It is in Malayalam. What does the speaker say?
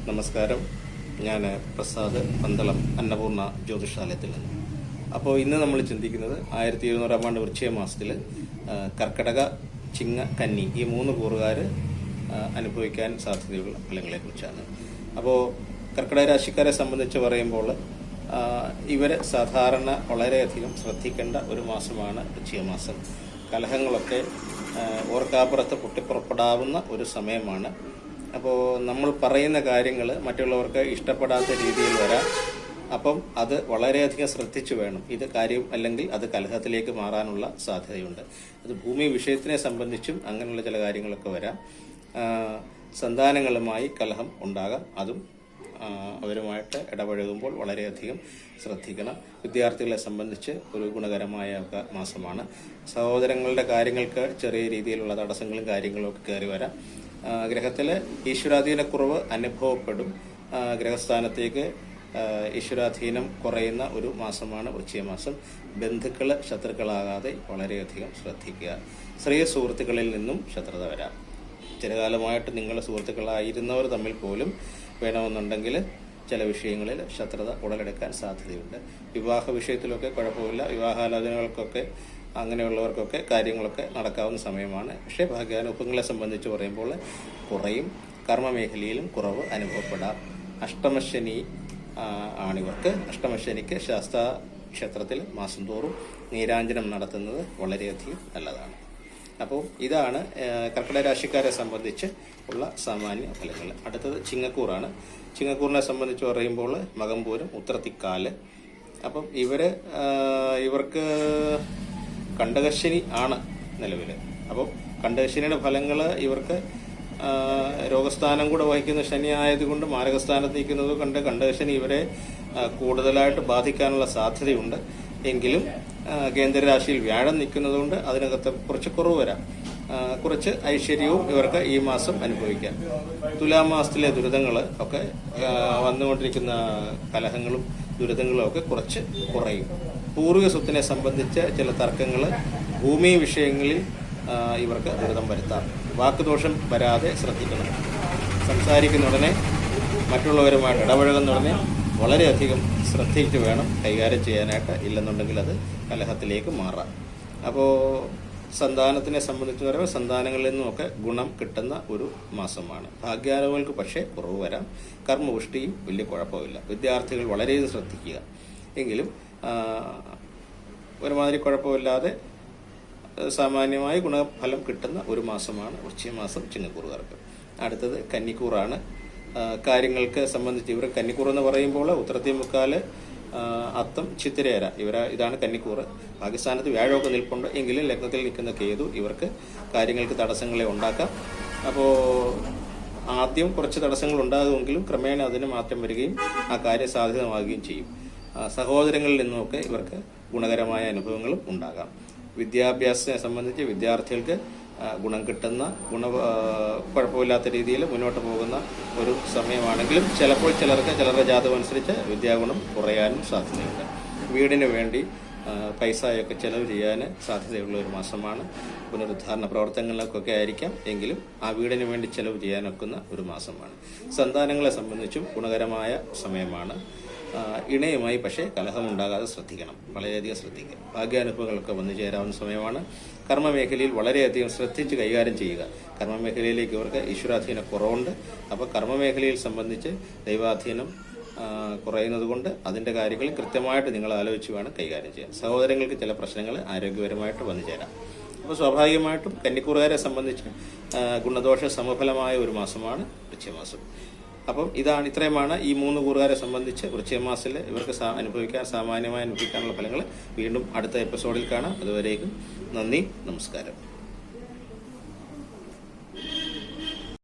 നമസ്കാരം. ഞാൻ പ്രസാദ് പന്തളം അന്നപൂർണ ജ്യോതിഷാലയത്തിൽ നിന്ന്. അപ്പോൾ ഇന്ന് നമ്മൾ ചിന്തിക്കുന്നത് 1700 ആണ്ട് വൃശ്ചിക മാസത്തിൽ കർക്കടക, ചിങ്ങ, കന്നി ഈ 3 കൂറുകാർ അനുഭവിക്കാൻ സാധ്യതയുള്ള ഫലങ്ങളെക്കുറിച്ചാണ്. അപ്പോൾ കർക്കിടക രാശിക്കാരെ സംബന്ധിച്ച് പറയുമ്പോൾ ഇവർ സാധാരണ വളരെയധികം ശ്രദ്ധിക്കേണ്ട ഒരു മാസമാണ് വൃശ്ചിക മാസം. കലഹങ്ങളൊക്കെ ഓർക്കാപ്പുറത്ത് പൊട്ടിപ്പുറപ്പെടാവുന്ന ഒരു സമയമാണ്. അപ്പോൾ നമ്മൾ പറയുന്ന കാര്യങ്ങൾ മറ്റുള്ളവർക്ക് ഇഷ്ടപ്പെടാത്ത രീതിയിൽ വരാം. അപ്പം അത് വളരെയധികം ശ്രദ്ധിച്ചു വേണം. ഇത് കാര്യം അല്ലെങ്കിൽ അത് കലഹത്തിലേക്ക് മാറാനുള്ള സാധ്യതയുണ്ട്. അത് ഭൂമി വിഷയത്തിനെ സംബന്ധിച്ചും അങ്ങനെയുള്ള ചില കാര്യങ്ങളൊക്കെ വരാം. സന്താനങ്ങളുമായി കലഹം ഉണ്ടാകാം. അതും അവരുമായിട്ട് ഇടപഴകുമ്പോൾ വളരെയധികം ശ്രദ്ധിക്കണം. വിദ്യാർത്ഥികളെ സംബന്ധിച്ച് ഒരു ഗുണകരമായ മാസമാണ്. സഹോദരങ്ങളുടെ കാര്യങ്ങൾക്ക് ചെറിയ രീതിയിലുള്ള തടസ്സങ്ങളും കാര്യങ്ങളും ഒക്കെ കയറി വരാം. ഗ്രഹത്തിൽ ഈശ്വരാധീനക്കുറവ് അനുഭവപ്പെടും. ഗ്രഹസ്ഥാനത്തേക്ക് ഈശ്വരാധീനം കുറയുന്ന ഒരു മാസമാണ് വൃശ്ചിക മാസം. ബന്ധുക്കൾ ശത്രുക്കളാകാതെ വളരെയധികം ശ്രദ്ധിക്കുക. സ്ത്രീ സുഹൃത്തുക്കളിൽ നിന്നും ശത്രുത വരാം. ചിലകാലമായിട്ട് നിങ്ങൾ സുഹൃത്തുക്കളായിരുന്നവർ തമ്മിൽ പോലും വേണമെന്നുണ്ടെങ്കിൽ ചില വിഷയങ്ങളിൽ ശത്രുത ഉടലെടുക്കാൻ സാധ്യതയുണ്ട്. വിവാഹ വിഷയത്തിലൊക്കെ കുഴപ്പമില്ല. വിവാഹാലോചനകൾക്കൊക്കെ അങ്ങനെയുള്ളവർക്കൊക്കെ കാര്യങ്ങളൊക്കെ നടക്കാവുന്ന സമയമാണ്. പക്ഷേ ഭാഗ്യാനുഭവങ്ങളെ സംബന്ധിച്ച് പറയുമ്പോൾ കുറയും. കർമ്മമേഖലയിലും കുറവ് അനുഭവപ്പെടാം. അഷ്ടമശനി ആണിവർക്ക്. അഷ്ടമശനിക്ക് ശാസ്താ ക്ഷേത്രത്തിൽ മാസം തോറും നീരാഞ്ജനം നടത്തുന്നത് വളരെയധികം നല്ലതാണ്. അപ്പോൾ ഇതാണ് കർക്കിടക രാശിക്കാരെ സംബന്ധിച്ച് ഉള്ള സാമാന്യ ഫലങ്ങൾ. അടുത്തത് ചിങ്ങക്കൂറാണ്. ചിങ്ങക്കൂറിനെ സംബന്ധിച്ച് പറയുമ്പോൾ മകംപൂരം, ഉത്രത്തിക്കാല്. അപ്പം ഇവർക്ക് കണ്ടകശനി ആണ് നിലവിൽ. അപ്പോൾ കണ്ടകശനിയുടെ ഫലങ്ങൾ ഇവർക്ക് രോഗസ്ഥാനം കൂടെ വഹിക്കുന്ന ശനി ആയതുകൊണ്ട് മാരകസ്ഥാനത്ത് നിൽക്കുന്നത് കൊണ്ട് കണ്ടകശനി ഇവരെ കൂടുതലായിട്ട് ബാധിക്കാനുള്ള സാധ്യതയുണ്ട്. എങ്കിലും കേന്ദ്രരാശിയിൽ വ്യാഴം നിൽക്കുന്നതുകൊണ്ട് അതിനകത്ത് കുറച്ച് കുറവ് വരാം. കുറച്ച് ഐശ്വര്യവും ഇവർക്ക് ഈ മാസം അനുഭവിക്കാം. തുലാമാസത്തിലെ ദുരിതങ്ങൾ ഒക്കെ വന്നുകൊണ്ടിരിക്കുന്ന കലഹങ്ങളും ദുരിതങ്ങളും ഒക്കെ കുറച്ച് കുറയും. പൂർവിക സ്വത്തിനെ സംബന്ധിച്ച് ചില തർക്കങ്ങൾ ഭൂമി വിഷയങ്ങളിൽ ഇവർക്ക് ദുരിതം വരുത്താം. വാക്കുദോഷം വരാതെ ശ്രദ്ധിക്കണം. സംസാരിക്കുന്ന ഉടനെ മറ്റുള്ളവരുമായിട്ട് ഇടപഴകുന്ന ഉടനെ വളരെയധികം ശ്രദ്ധിച്ച് വേണം കൈകാര്യം ചെയ്യാനായിട്ട്. ഇല്ലെന്നുണ്ടെങ്കിൽ അത് കലഹത്തിലേക്ക് മാറാം. അപ്പോൾ സന്താനത്തിനെ സംബന്ധിച്ച് പറയുമ്പോൾ സന്താനങ്ങളിൽ നിന്നുമൊക്കെ ഗുണം കിട്ടുന്ന ഒരു മാസമാണ്. ഭാഗ്യാനുഭവങ്ങൾക്ക് പക്ഷേ കുറവ് വരാം. കർമ്മപുഷ്ടിയും വലിയ കുഴപ്പമില്ല. വിദ്യാർത്ഥികൾ വളരെയധികം ശ്രദ്ധിക്കുക. എങ്കിലും ഒരുമാതിരി കുഴപ്പമില്ലാതെ സാമാന്യമായി ഗുണഫലം കിട്ടുന്ന ഒരു മാസമാണ് വൃശ്ചിക മാസം ചിങ്ങക്കൂറുകാർക്ക്. അടുത്തത് കന്നിക്കൂറാണ്. കാര്യങ്ങൾക്ക് സംബന്ധിച്ച് ഇവർ കന്നിക്കൂർ എന്ന് പറയുമ്പോൾ ഉത്രത്തിമുക്കാല്, അത്തം, ചിത്തിരേര ഇതാണ് കന്നിക്കൂറ്. പാകിസ്ഥാനത്ത് വ്യാഴമൊക്കെ നിൽപ്പുണ്ട്. എങ്കിലും ലഗ്നത്തിൽ നിൽക്കുന്ന കേതു ഇവർക്ക് കാര്യങ്ങൾക്ക് തടസ്സങ്ങളെ ഉണ്ടാക്കാം. അപ്പോൾ ആദ്യം കുറച്ച് തടസ്സങ്ങൾ ഉണ്ടാകുമെങ്കിലും ക്രമേണ അതിന് മാറ്റം വരികയും ആ കാര്യം സാധ്യതമാകുകയും ചെയ്യും. സഹോദരങ്ങളിൽ നിന്നുമൊക്കെ ഇവർക്ക് ഗുണകരമായ അനുഭവങ്ങളും ഉണ്ടാകാം. വിദ്യാഭ്യാസത്തെ സംബന്ധിച്ച് വിദ്യാർത്ഥികൾക്ക് ഗുണം കിട്ടുന്ന കുഴപ്പമില്ലാത്ത രീതിയിൽ മുന്നോട്ട് പോകുന്ന ഒരു സമയമാണെങ്കിലും ചിലപ്പോൾ ചിലരുടെ ജാതകം അനുസരിച്ച് വിദ്യാഗുണം കുറയാനും സാധ്യതയുണ്ട്. വീടിന് വേണ്ടി പൈസയൊക്കെ ചെലവ് ചെയ്യാൻ സാധ്യതയുള്ള ഒരു മാസമാണ്. പുനരുദ്ധാരണ പ്രവർത്തനങ്ങൾക്കൊക്കെ ആയിരിക്കാം. എങ്കിലും ആ വീടിന് വേണ്ടി ചെലവ് ചെയ്യാനൊക്കുന്ന ഒരു മാസമാണ്. സന്താനങ്ങളെ സംബന്ധിച്ചും ഗുണകരമായ സമയമാണ്. ഇണയുമായി പക്ഷേ കലഹമുണ്ടാകാതെ ശ്രദ്ധിക്കണം. വളരെയധികം ശ്രദ്ധിക്കുക. ഭാഗ്യാനുഭവങ്ങളൊക്കെ വന്നു ചേരാവുന്ന സമയമാണ്. കർമ്മമേഖലയിൽ വളരെയധികം ശ്രദ്ധിച്ച് കൈകാര്യം ചെയ്യുക. കർമ്മമേഖലയിലേക്ക് ഇവർക്ക് ഈശ്വരാധീന കുറവുണ്ട്. അപ്പോൾ കർമ്മമേഖലയിൽ സംബന്ധിച്ച് ദൈവാധീനം കുറയുന്നത് കൊണ്ട് അതിൻ്റെ കാര്യങ്ങൾ കൃത്യമായിട്ട് നിങ്ങൾ ആലോചിച്ച് വേണം കൈകാര്യം ചെയ്യാൻ. സഹോദരങ്ങൾക്ക് ചില പ്രശ്നങ്ങൾ ആരോഗ്യപരമായിട്ട് വന്നു ചേരാം. അപ്പോൾ സ്വാഭാവികമായിട്ടും കന്നിക്കൂറുകാരെ സംബന്ധിച്ച് ഗുണദോഷ സമഫലമായ ഒരു മാസമാണ് വൃശ്ചിക മാസം. അപ്പം ഇത്രയുമാണ് ഈ 3 കൂറുകാരെ സംബന്ധിച്ച് വൃശ്ചിക മാസത്തിൽ ഇവർക്ക് സാമാന്യമായി അനുഭവിക്കാനുള്ള ഫലങ്ങൾ. വീണ്ടും അടുത്ത എപ്പിസോഡിൽ കാണാം. അതുവരേക്കും നന്ദി, നമസ്കാരം.